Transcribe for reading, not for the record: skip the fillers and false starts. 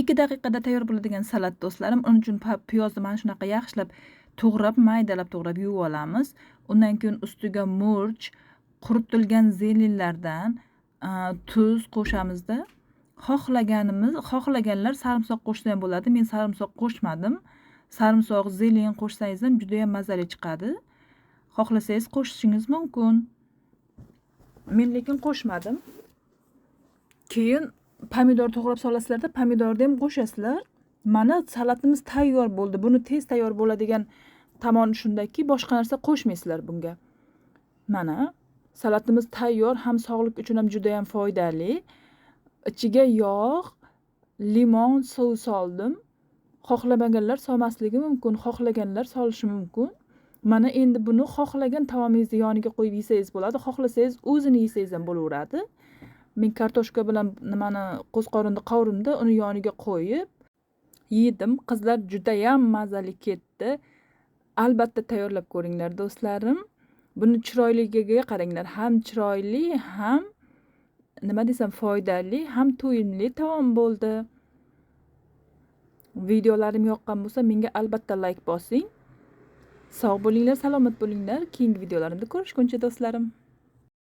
2 daqiqada tayyor bo'ladigan salat do'stlarim. Uning uchun piyozni mana shunaqa yaxshilab to'g'rab, maydalab to'g'rab yuvib olamiz. Undan keyin ustiga murch, quritilgan zelinlardan tuz qo'shamizda. Xohlaganlar sarimsoq qo'shsa ham bo'ladi. Men sarimsoq qo'shmadim. Sarimsoq, zelin qo'shsangiz ham juda ham mazali chiqadi. Xohlasangiz qo'shishingiz mumkin. Men lekin qo'shmadim. Keyin pomidor to'g'rab solasizlarda, pomidorni ham qo'shasizlar. Mana salatimiz tayyor bo'ldi. Buni tez tayyor bo'ladigan tomoni shundaki, boshqa narsa qo'shmaysizlar bunga. Mana salatimiz tayyor, ham sog'lik uchun ham juda ham foydali. Ichiga yog', limon suvi soldim. Xohlamaganlar solmasligi mumkin, xohlaganlar solishi mumkin. Mana endi buni xohlagan taomingizni yoniga qo'yib yesangiz bo'ladi, xohlasangiz o'zini yesangiz ham bo'laveradi. Men kartoshka bilan nimani qo'zqorinni qovurdim-da, uni yoniga qo'yib yedim. Qizlar juda ham mazali ketdi. Albatta tayyorlab ko'ringlar do'stlarim. Buni chiroyligiga qaranglar. Ham chiroyli, ham nima desam foydali, ham to'yimli taom bo'ldi. Videolarim yoqqan bo'lsa, menga albatta like bosing. Sog' bo'linglar, salomat bo'linglar. Keyingi videolarimda ko'rishguncha do'stlarim.